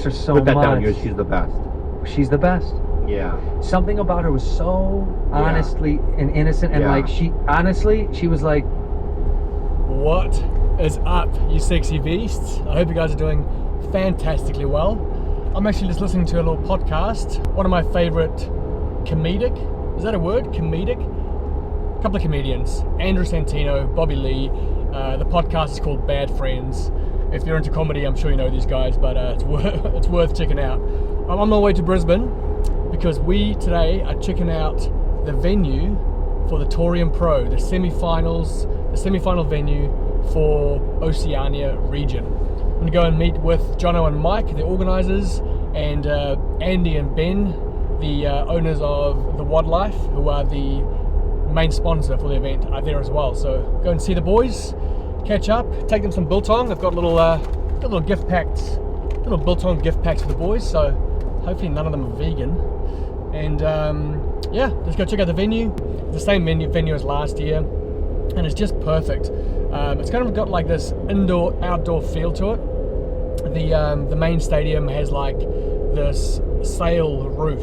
her so Put that much. down here. She's the best. She's the best. Yeah. Something about her was so honestly and innocent, and like she was like, what is up, you sexy beasts? I hope you guys are doing fantastically well. I'm actually just listening to a little podcast. One of my favorite comedic, is that a word? Comedic? A couple of comedians, Andrew Santino, Bobby Lee. The podcast is called Bad Friends. If you're into comedy, I'm sure you know these guys, but it's worth checking out. I'm on my way to Brisbane because we today are checking out the venue for the Torian Pro, the semi-final venue for Oceania region. I'm going to go and meet with Johno and Mike, the organisers, and Andy and Ben, the owners of the Wildlife, who are the main sponsor for the event, are there as well. So go and see the boys, catch up, take them some biltong. I've got little gift packs, little biltong gift packs for the boys, so hopefully none of them are vegan. And let's go check out the venue. It's the same venue as last year, and it's just perfect. It's kind of got like this indoor-outdoor feel to it. The main stadium has like this sail roof,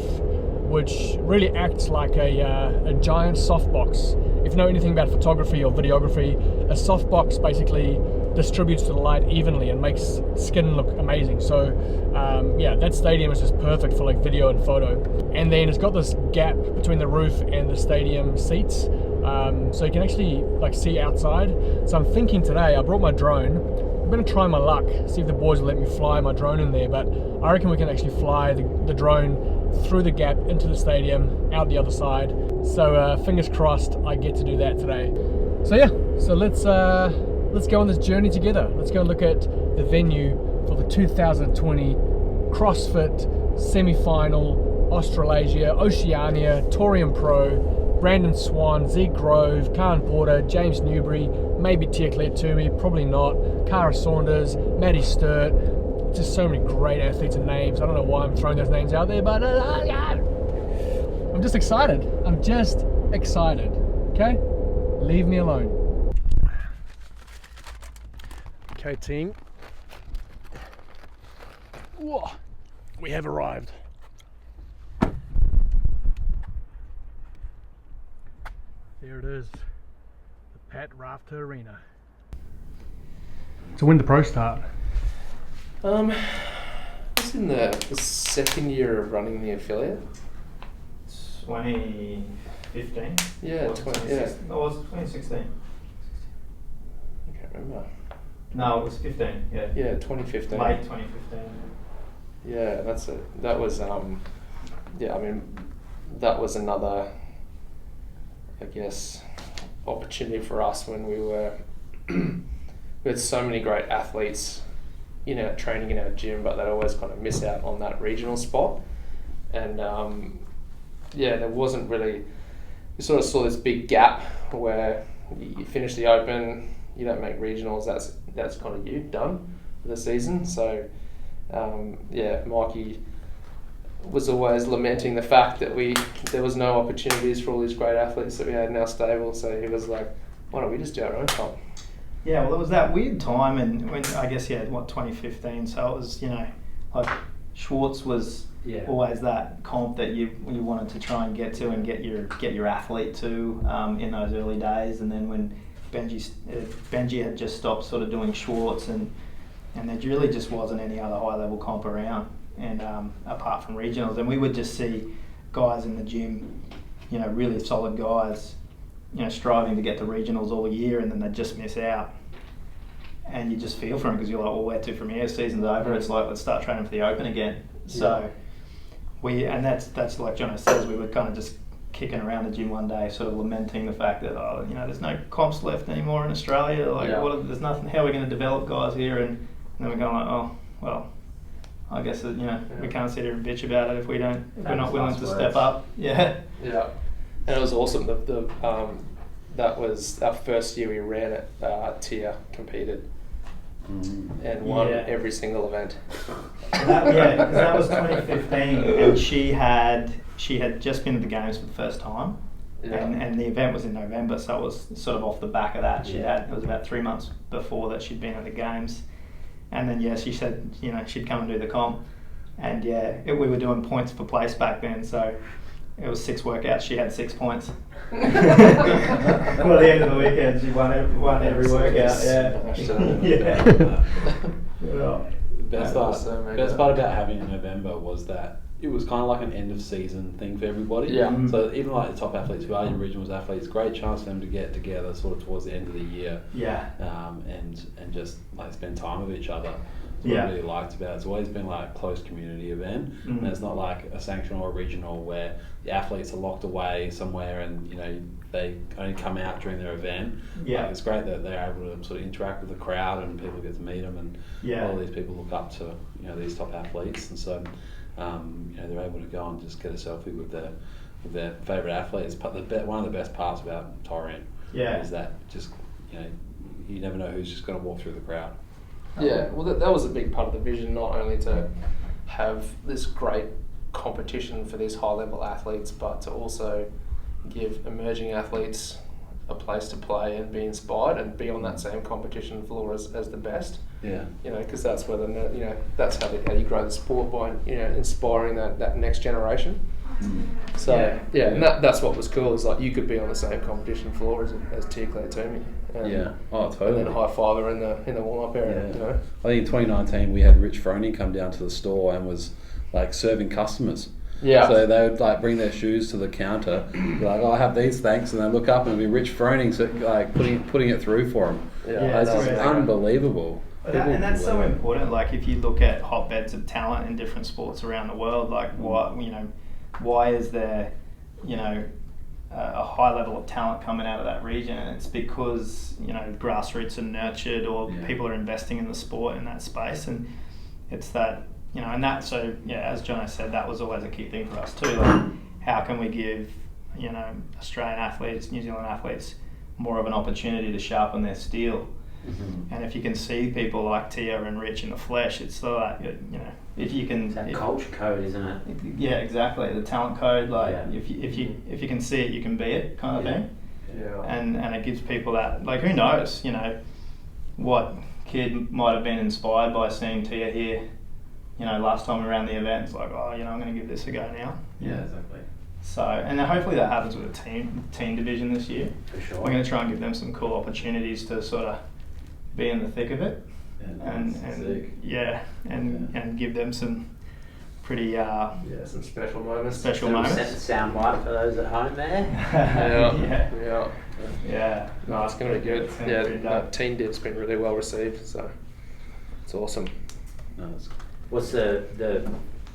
which really acts like a giant softbox. If you know anything about photography or videography, a softbox basically distributes the light evenly and makes skin look amazing. So that stadium is just perfect for like video and photo. And then it's got this gap between the roof and the stadium seats, so you can actually like see outside. So I'm thinking today, I brought my drone. I'm going to try my luck, see if the boys will let me fly my drone in there, but I reckon we can actually fly the drone through the gap into the stadium, out the other side. So fingers crossed I get to do that today. So let's go on this journey together. Let's go and look at the venue for the 2020 CrossFit Semi-Final Australasia, Oceania, Torian Pro. Brandon Swan, Zeke Grove, Karen Porter, James Newbury, maybe Tia Claire Toomey, probably not, Cara Saunders, Maddie Sturt. Just so many great athletes and names. I don't know why I'm throwing those names out there, but I'm just excited. Okay? Leave me alone. Okay, team. Whoa, we have arrived. There it is, the Pat Rafter Arena. So when did the pro start? It's in the second year of running the affiliate. 2015? Yeah, No, it was 2016. I can't remember. No, it was 15, yeah. Yeah, 2015. Late 2015. Yeah, that's it. That was, that was another, I guess, opportunity for us when we had so many great athletes training in our gym, but they'd always kind of miss out on that regional spot. And there wasn't really, we sort of saw this big gap where you finish the Open, you don't make regionals, that's kind of you done for the season. So Wykie was always lamenting the fact that there was no opportunities for all these great athletes that we had in our stable. So he was like, why don't we just do our own comp? Yeah, well, it was that weird time, and when 2015. So it was, like Schwartz was always that comp that you wanted to try and get to and get your athlete to in those early days. And then when Benji had just stopped sort of doing Schwartz, and there really just wasn't any other high level comp around, and apart from regionals, and we would just see guys in the gym, really solid guys, striving to get to regionals all year, and then they just miss out. And you just feel for them because you're like, well, where to from here? Season's over. It's like, let's start training for the Open again. So that's like Johno says, we were kind of just kicking around the gym one day, sort of lamenting the fact that there's no comps left anymore in Australia. Like, there's nothing. How are we going to develop guys here? And then we're going like, oh well, I guess we can't sit here and bitch about it if we're not willing to step up. Yeah. Yeah. And it was awesome. That was our first year we ran it. Tia competed and won every single event. That was 2015, and she had just been at the games for the first time, and the event was in November, so it was sort of off the back of that. It was about 3 months before that she'd been at the games, and then she said she'd come and do the comp. And we were doing points for place back then, so it was 6 workouts. She had 6 points. Well, at the end of the weekend, she won every workout. Best part about having it in November was that it was kind of like an end of season thing for everybody. Yeah. So even like the top athletes who are your regionals athletes, great chance for them to get together sort of towards the end of the year. Yeah. And just like spend time with each other. That's what I really liked about it. It's always been like a close community event, and it's not like a sanctional or regional where the athletes are locked away somewhere and they only come out during their event. Yeah. Like, it's great that they're able to sort of interact with the crowd and people get to meet them, and all these people look up to these top athletes, and so they're able to go and just get a selfie with their favourite athletes. One of the best parts about Torian is that just you never know who's just going to walk through the crowd. Yeah, well, that was a big part of the vision, not only to have this great competition for these high-level athletes, but to also give emerging athletes a place to play and be inspired and be on that same competition floor as the best. Yeah. Because that's where that's how you grow the sport, by inspiring that next generation. So and that's what was cool, is like you could be on the same competition floor as Tia Claire Toomey. Totally. And then high five her in the warm up area. Yeah. I think in 2019 we had Rich Froning come down to the store and was like serving customers. Yeah. So they would like bring their shoes to the counter, be like, "Oh, I have these, thanks," and they look up and it'd be Rich Froning, so like putting it through for them. It's just unbelievable. And that's so important. Like if you look at hotbeds of talent in different sports around the world, like why is there a high level of talent coming out of that region? And it's because grassroots are nurtured, or people are investing in the sport in that space, and it's that and that. So as Johno said, that was always a key thing for us too. Like how can we give Australian athletes, New Zealand athletes more of an opportunity to sharpen their steel? And if you can see people like Tia and Rich in the flesh, it's like if you can. It's that culture code, isn't it? Yeah, exactly. The talent code, like if you can see it, you can be it, kind of thing. Yeah. And it gives people that, like, who knows, what kid might have been inspired by seeing Tia here, last time around the event. It's like, I'm going to give this a go now. Yeah, exactly. So, and then hopefully that happens with a team division this year. For sure. We're going to try and give them some cool opportunities to sort of be in the thick of it, and give them some pretty some special moments. Set the sound bite for those at home there. Yeah. No, it's going to be good. Teen Div's been really well received, so it's awesome. Nice. What's the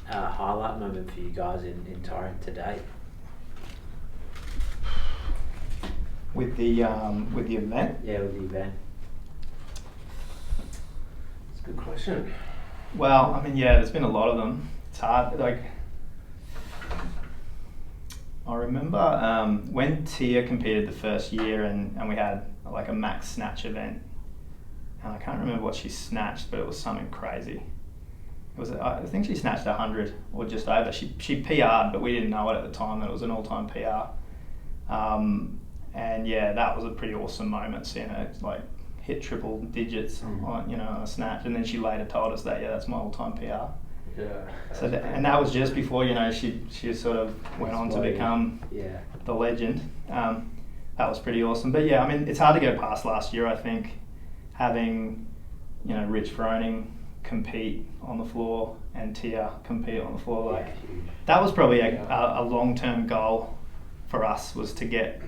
highlight moment for you guys in Torian to date? With the event? Yeah, with the event. Good question. Well, there's been a lot of them. It's hard. Like, I remember when Tia competed the first year, and we had like a max snatch event, and I can't remember what she snatched, but it was something crazy. It was, I think she snatched 100 or just over. She PR'd, but we didn't know it at the time that it was an all-time PR. And that was a pretty awesome moment, seeing her like hit triple digits on a snatch, and then she later told us that that's my all-time PR. Yeah. So and that was just before she sort of went on to become the legend. That was pretty awesome. But it's hard to go past last year. I think having Rich Froning compete on the floor and Tia compete on the floor, that was probably a long-term goal for us, was to get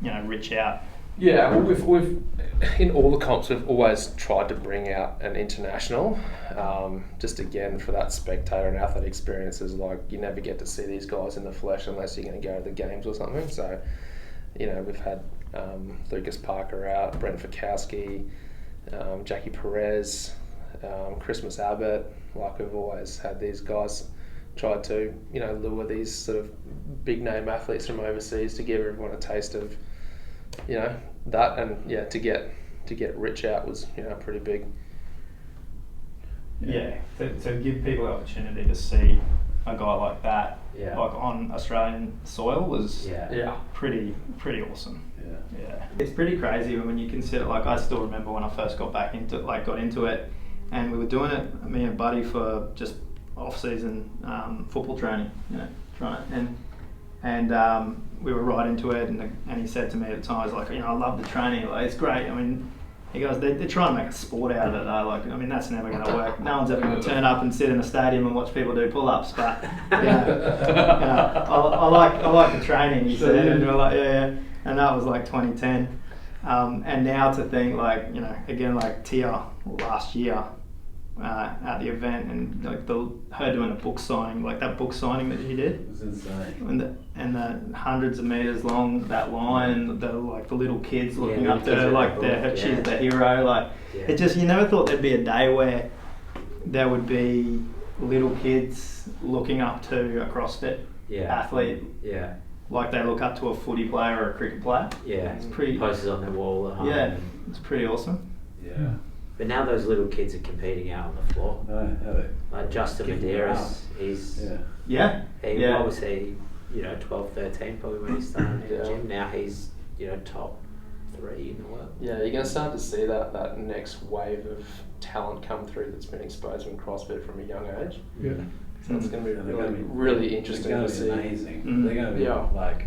Rich out. Yeah, well, we've in all the comps we've always tried to bring out an international, just again for that spectator and athlete experiences. Like, you never get to see these guys in the flesh unless you're going to go to the games or something. So, we've had Lucas Parker out, Brent Fikowski, Jackie Perez, Christmas Abbott. Like, we've always had these guys try to lure these sort of big name athletes from overseas to give everyone a taste of that, and to get Rich out was pretty big. To give people the opportunity to see a guy like that like on Australian soil was pretty awesome. It's pretty crazy when you consider, like, I still remember when I first got into it, and we were doing it, me and Buddy, for just off-season football training, and we were right into it, and he said to me at the time, I was like, I love the training, like, it's great. I mean, he goes, they're trying to make a sport out of it though. Like, I mean, that's never going to work. No one's ever going to turn up and sit in a stadium and watch people do pull-ups. But I like the training, he said, and we're like, yeah. And that was like 2010. And now to think, like, again, like Tia last year at the event, and like her doing a book signing, like that book signing that she did. It was insane. And the hundreds of meters long, that line, the little kids looking up to her, like she's the hero. Like, it just, you never thought there'd be a day where there would be little kids looking up to a CrossFit athlete. Yeah. Like they look up to a footy player or a cricket player. Yeah. It's pretty. Posters on their wall at home. Yeah, it's pretty awesome. Yeah. But now those little kids are competing out on the floor. Like Justin Medeiros, what was he? 12, 13 probably when he started in the gym. Now he's, top 3 in the world. Yeah, you're going to start to see that next wave of talent come through that's been exposed in CrossFit from a young age. Yeah. So it's going to be really interesting to see. Amazing. They're going to be like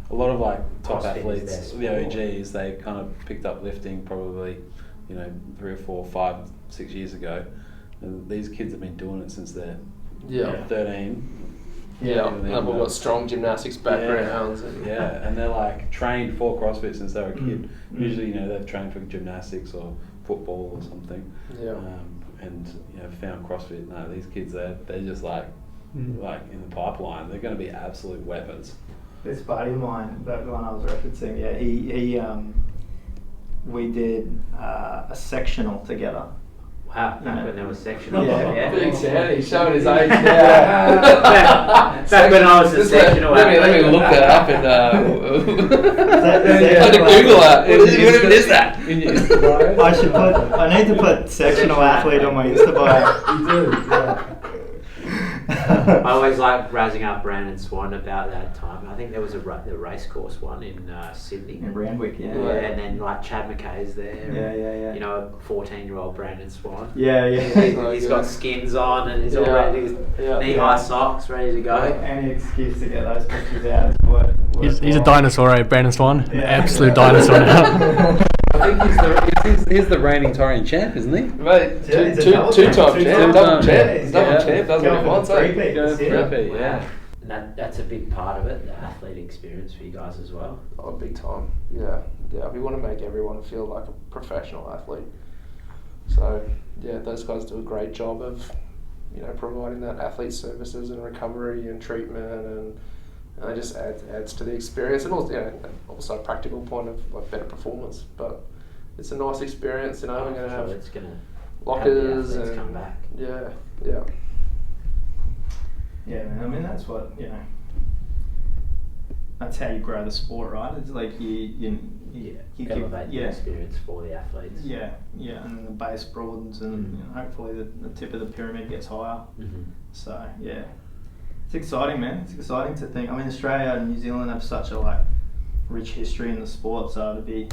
a lot of like top athletes, the OGs. They kind of picked up lifting probably 3 or 4, 5, 6 years ago, and these kids have been doing it since they're 13. Yeah, and we've got strong gymnastics backgrounds. And they're like trained for CrossFit since they were a kid. Usually, they've trained for gymnastics or football or something. Yeah. And found CrossFit. No, these kids, they're just like in the pipeline. They're going to be absolute weapons. This buddy of mine, that one I was referencing, we did a sectional together. Wow, when there was sectional. Big Sandy, he's showing his age now. Back when I was a sectional. Let me look that up and I to Google that. What even is that? I need to put sectional athlete on my Insta bio. You do, yeah. I always like razzing up Brandon Swan about that time. I think there was the race course one in Sydney. In Randwick, yeah. And then like Chad McKay's there. Yeah. A 14-year-old Brandon Swan. Yeah. He's got skins on and he's all ready, knee-high socks, ready to go. Any excuse to get those pictures out is what. He's a dinosaur, Brandon Swan. An absolute dinosaur now. I think he's the reigning Torian champ, isn't he? Mate, two-time champ, double champ, does what he wants, Yeah. And that's a big part of it, the athlete experience for you guys as well. Oh, big time. Yeah. We want to make everyone feel like a professional athlete. So, those guys do a great job of, providing that athlete services and recovery and treatment, and it just adds to the experience, and also a practical point of like better performance. But it's a nice experience, we're going to have lockers and come back. Yeah, man. I mean, that's what that's how you grow the sport, right? It's like you elevate the experience for the athletes. Yeah, and the base broadens, and hopefully the tip of the pyramid gets higher. So it's exciting, man. It's exciting to think. I mean, Australia and New Zealand have such a rich history in the sport, so it'd be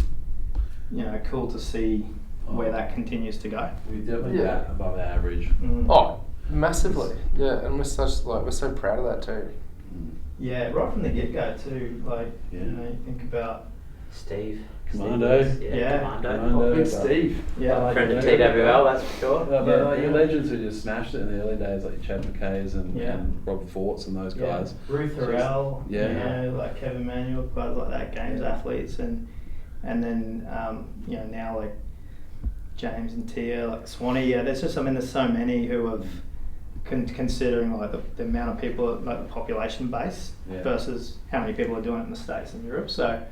cool to see where that continues to go. We definitely above average. Oh, massively. Yeah, and we're so proud of that too. Yeah, right from the get-go too. You think about Steve. Commando. Commando. Big Steve. Yeah, friend of TWL, that's for sure. Your legends who just smashed it in the early days, like Chad McKay's and Rob Forts and those guys. Ruth Harrell. Like Kevin Manuel, guys like that, games athletes, and then now like James and Tia, like Swanee. There's so many who have. Considering like the amount of people, like the population base versus how many people are doing it in the States and Europe. So,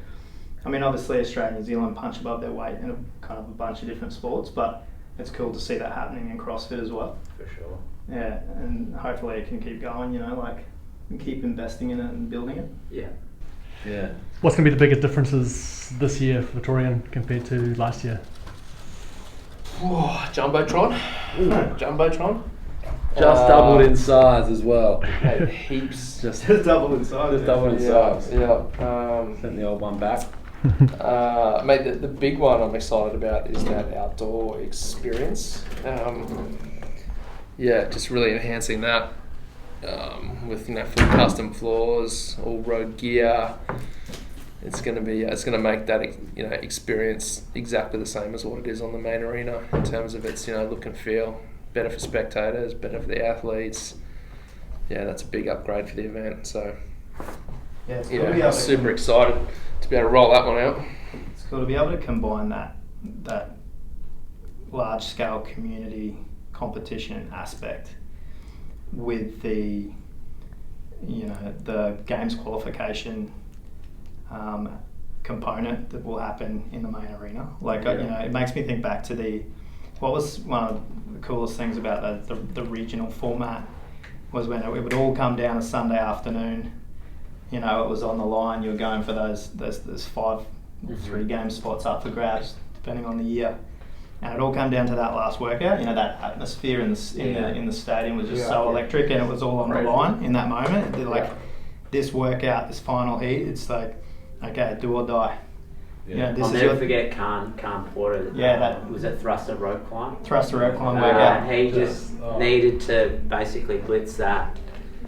I mean, obviously Australia and New Zealand punch above their weight in a kind of a bunch of different sports, but it's cool to see that happening in CrossFit as well. For sure. Yeah, and hopefully it can keep going, and keep investing in it and building it. Yeah. What's going to be the biggest differences this year for Victorian compared to last year? Jumbotron. Just doubled in size as well. Heaps. Just doubled in size. Sent the old one back. Mate, the big one I'm excited about is that outdoor experience. just really enhancing that with full custom floors, all road gear. It's going to make that experience exactly the same as what it is on the main arena in terms of its look and feel. Better for spectators, better for the athletes. Yeah, that's a big upgrade for the event. So I'm super excited to be able to roll that one out. It's cool to be able to combine that large scale community competition aspect with the games qualification component that will happen in the main arena. It makes me think back to what was one of the coolest things about the regional format was when it would all come down a Sunday afternoon. It was on the line. You were going for those 5 3 game spots up for grabs depending on the year, and it all come down to that last workout. That atmosphere in the stadium was just so electric, and it was all on the line in that moment. This workout, this final heat, it's like, okay, do or die. Yeah. I'll never forget Khan Porter. Was it thruster rope climb? Thruster rope climb workout. He just needed to basically blitz that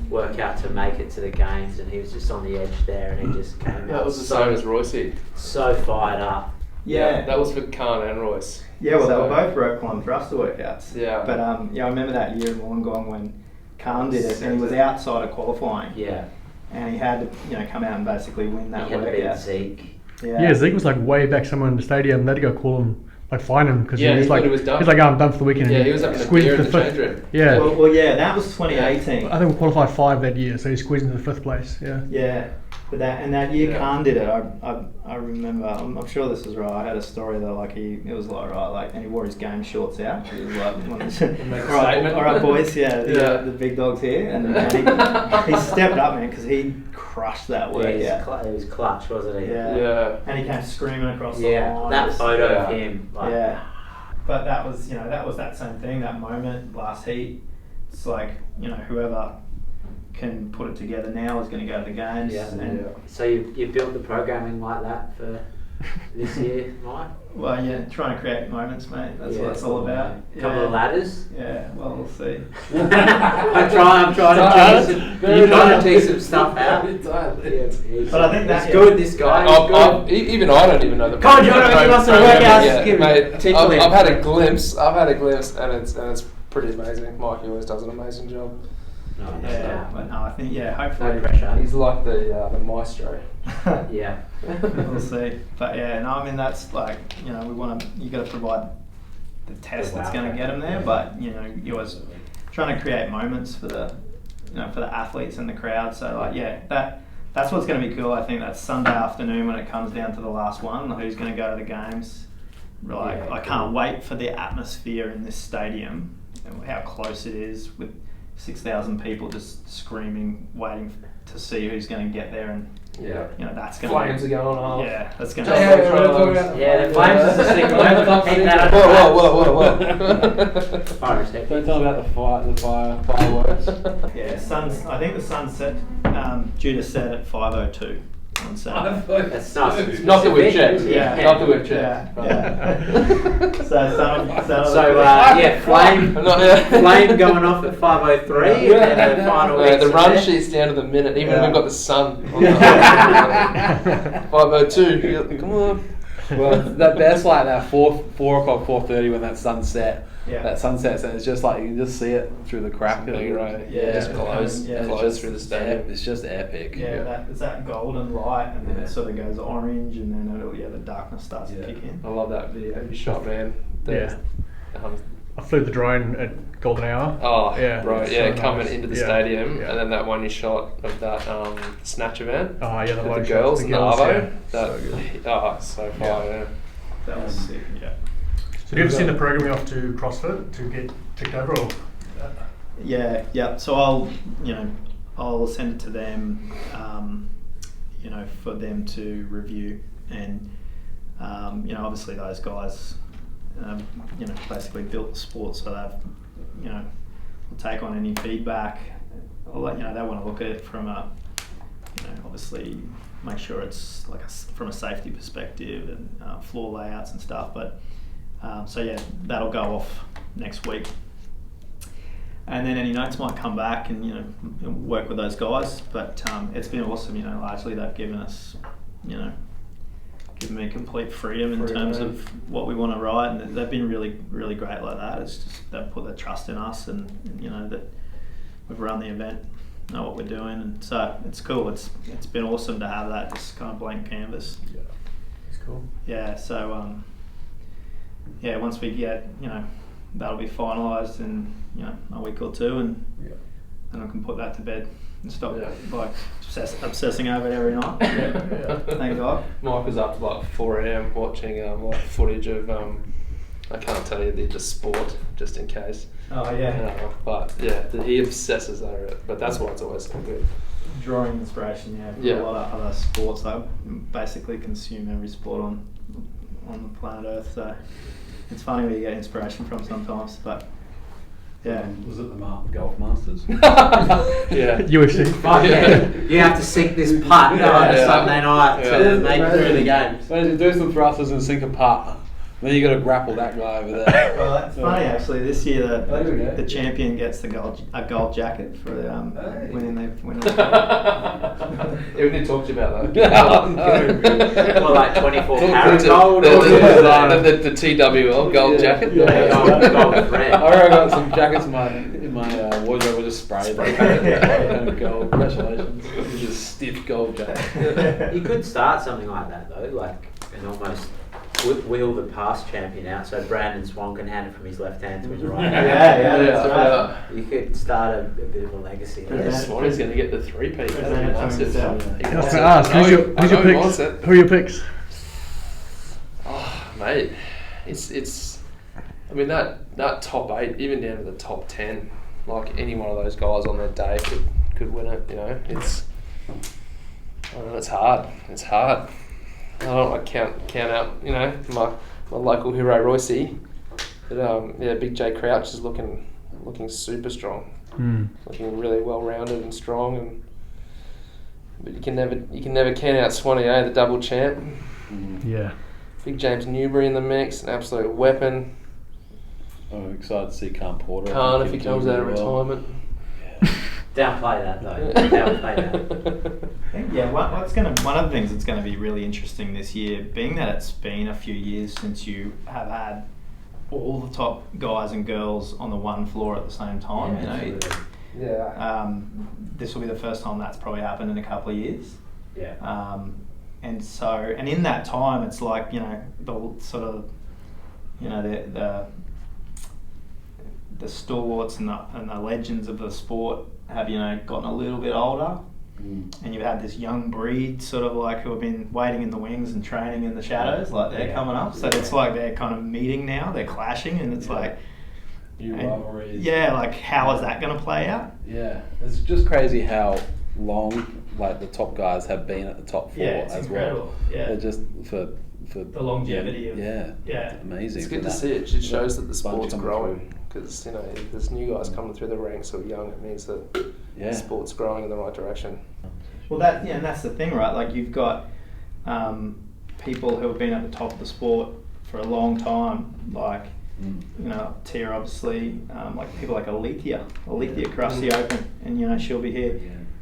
workout to make it to the games, and he was just on the edge there, and he just came out. That was the same as Royce. So fired up. Yeah, that was for Khan and Royce. Yeah, well, they were both rope climb thruster workouts. Yeah. But I remember that year in Wollongong when Khan did it, and he was outside of qualifying. Yeah. And he had to, come out and basically win that workout. He had to beat Zeke. Yeah, Zeke was way back somewhere in the stadium. They had to go call him, find him because he was done. I'm done for the weekend. Yeah, he was having a beer in the change room. Yeah. Well, that was 2018. I think we qualified 5 that year, so he squeezed into the 5th place. Yeah. Yeah, but that year Khan did it. I remember. I'm sure this is right. I had a story that and he wore his game shorts out. He was like, all right, boys, the big dog's here, and he stepped up, man, because he crushed that workout. Yeah, it was clutch, wasn't he? Yeah. And he came screaming across the line. That photo of him. But that was, that same thing, that moment, last heat. It's like, whoever can put it together now is going to go to the games. So you built the programming like that for this year, Mike? Well, trying to create moments, mate. That's what it's all about. Couple of ladders? Yeah, well, we'll see. I'm trying to tease some stuff out. But I think that's good, this guy. Even I don't even know the Come on, Johno, give us a workout. Mate, I've had a glimpse, and it's pretty amazing. Mikey always does an amazing job. But no, I think hopefully no pressure. He's like the maestro. Yeah, we'll see. But that's you got to provide the test that's going to get them there. But you're always trying to create moments for the for the athletes and the crowd. So that's what's going to be cool. I think that Sunday afternoon when it comes down to the last one, who's going to go to the games. I can't wait for the atmosphere in this stadium and how close it is with 6,000 people just screaming, waiting to see who's going to get there, and that's going to flames are going off. Yeah, that's going to. The flames is the secret. Whoa! Don't tell about the fireworks. I think the sunset due to set at 5:02 on Saturday. That's nice. Not that we've checked. Not that we've checked. Flame going off at 5:03 and the final. The run sheet's down to the minute. Even we've got the sun on the 5:02. Come on. Well, that's like that 4 o'clock, 4:30 when that sun set. That sunset, and it's just like you can just see it through the crack. Right. Just close through the stadium. It's just epic. It's that golden light, and then it sort of goes orange, and then the darkness starts to kick in. I love that video you shot, man. I flew the drone at golden hour. Oh, yeah, right. So coming into the stadium, yeah. and then that one you shot of that snatch event. Oh yeah, the girls and the Arvo. So good. So far, yeah. That was sick. Yeah. So do you ever send the programming off to CrossFit to get ticked over? Or? Yeah. So I'll send it to them, for them to review, and obviously those guys, basically built the sport, so they've, will take on any feedback. They want to look at it from a, obviously make sure it's from a safety perspective and floor layouts and stuff, but. That'll go off next week. and then any notes might come back and, you know, work with those guys. But it's been awesome, you know, largely they've given us, you know, given me complete freedom in terms of what we want to write, and they've been really, really great like that. It's just they've put their trust in us, and you know, that we've run the event, know what we're doing, and so it's cool. It's been awesome to have that just kind of blank canvas. Yeah, it's cool. Yeah, so yeah, once we get, you know, that'll be finalised in, you know, a week or two, and then I can put that to bed and stop like obsessing over it every night. Thank God. Mike was up to like 4 a.m. watching like footage of I can't tell you the sport just in case. Oh yeah. But yeah, he obsesses over it. But that's why it's always so good. Drawing inspiration, for a lot of other sports. I basically consume every sport on the planet Earth. So it's funny where you get inspiration from sometimes, but. Yeah. Was it the Golf Masters? Yeah. UFC. Fuck yeah. You have to sink this putt on a Sunday night to make it through the games. So you do some thrusters and sink a putt. Then you got to grapple that guy over there. Well, that's funny actually. This year the champion gets a gold jacket for winning. We didn't talk to you about that. Well, like 24 karat gold. The TWL gold jacket. Gold thread. I already got some jackets in my wardrobe with a spray. Gold. Congratulations. It's just stiff gold jacket. You could start something like that though, like an almost wheel the past champion out, so Brandon Swan can hand it from his left hand to his right hand. That's right. You could start a bit of a legacy. Swan is going to get the 3-peat. I was going to ask, who are your picks? Oh, mate, it's. I mean that top 8, even down to the top 10, like any one of those guys on their day could win it. You know, it's. I don't know, it's hard. It's hard. I don't like count out, you know, my local hero Royce. But Big J Crouch is looking super strong, looking really well rounded and strong. But you can never count out Swanee, the double champ. Yeah. Big James Newbury in the mix, an absolute weapon. I'm excited to see Khan Porter. If he comes out of retirement. Downplay that though. Downplay that. One of the things that's going to be really interesting this year, being that it's been a few years since you have had all the top guys and girls on the one floor at the same time. This will be the first time that's probably happened in a couple of years. Yeah. And in that time, it's like, you know, the sort of, you know, the stalwarts and the legends of the sport have, you know, gotten a little bit older, and you've had this young breed sort of like who have been waiting in the wings and training in the shadows, like they're coming up. So it's like they're kind of meeting now, they're clashing, and it's like new rivalries. Yeah, like how is that going to play out? Yeah, it's just crazy how long like the top guys have been at the top 4 as incredible. well. Yeah, they're just for the longevity of it's amazing. It's good to see it. It shows that the sport's growing. Because, you know, there's new guys coming through the ranks who are young. It means that the sport's growing in the right direction. Well, and that's the thing, right? Like you've got people who have been at the top of the sport for a long time, like you know, Tia obviously, like people like Alethea across the Open, and you know she'll be here.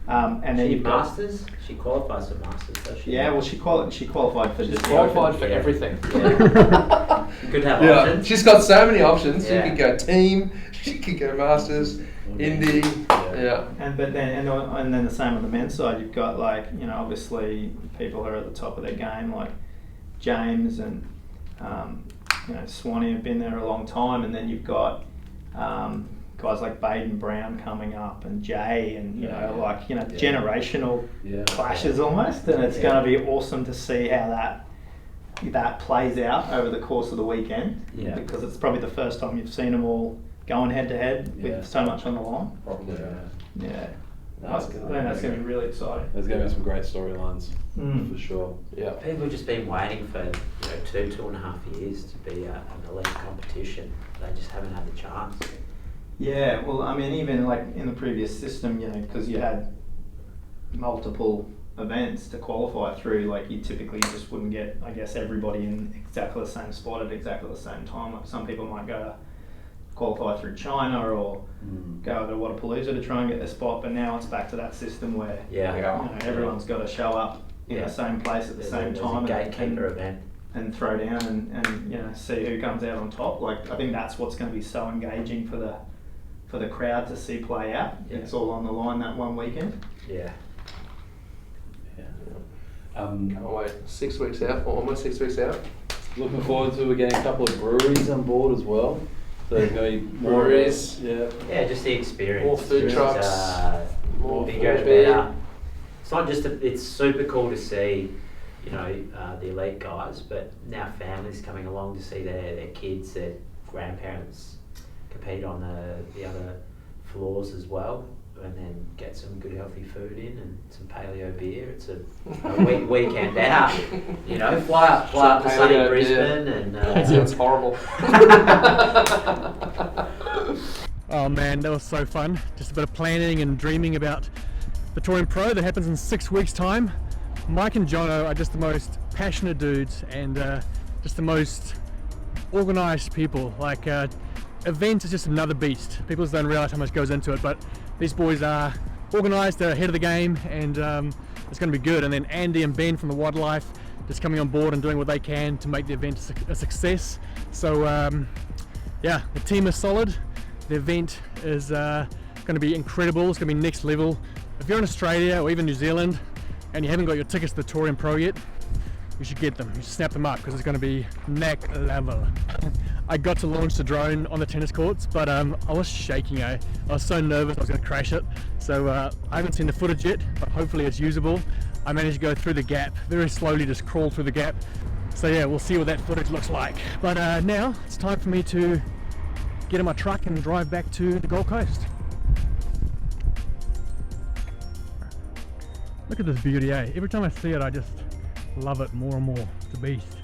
And then you've Masters. She qualifies for Masters, does she? Yeah, well, she qualified for just qualified for everything. Yeah. Could have options. She's got so many options. She could go team. She could go Masters, Indy. Yeah. And then the same on the men's side. You've got, like, you know, obviously people who are at the top of their game, like James and you know, Swanee have been there a long time, and then you've got guys like Baden Brown coming up, and Jay, and you know, like, you know, generational clashes almost, and it's going to be awesome to see how that plays out over the course of the weekend, because it's probably the first time you've seen them all going head to head with so much on the line. Probably, I think that's going to be really exciting. There's going to be some great storylines for sure. Yeah, people have just been waiting for 2.5 years to be an elite competition. They just haven't had the chance. Yeah, well, I mean, even like in the previous system, you know, because you had multiple events to qualify through, like you typically just wouldn't get, I guess, everybody in exactly the same spot at exactly the same time. Like some people might go to qualify through China or go over to Wadapalooza to try and get their spot. But now it's back to that system where everyone's got to show up in the same place at the same time and throw down and see who comes out on top. Like, I think that's what's going to be so engaging for the crowd to see play out. It's all on the line that one weekend. Can't wait. 6 weeks out, or almost 6 weeks out. Looking forward to getting a couple of breweries on board as well. So there's going to be breweries. Just the experience. More food trucks. More bigger, better. It's not just it's super cool to see, the elite guys, but now families coming along to see their kids, their grandparents compete on the other floors as well, and then get some good healthy food in and some paleo beer. It's a weekend out, fly up to sunny Brisbane and that sounds horrible. Oh man, that was so fun. Just a bit of planning and dreaming about Victorian Pro that happens in 6 weeks time. Mike and Johno are just the most passionate dudes and just the most organised people. Like, events is just another beast. People just don't realise how much goes into it, but these boys are organised, they're ahead of the game, and it's going to be good. And then Andy and Ben from the Wildlife just coming on board and doing what they can to make the event a success. So the team is solid. The event is going to be incredible. It's going to be next level. If you're in Australia or even New Zealand and you haven't got your tickets to the Torian Pro yet, you should get them. You should snap them up because it's going to be next level. I got to launch the drone on the tennis courts, but I was shaking. I was so nervous I was going to crash it. So I haven't seen the footage yet, but hopefully it's usable. I managed to go through the gap, very slowly just crawl through the gap. So yeah, we'll see what that footage looks like. But now it's time for me to get in my truck and drive back to the Gold Coast. Look at this beauty, eh? Every time I see it, I just love it more and more. It's a beast.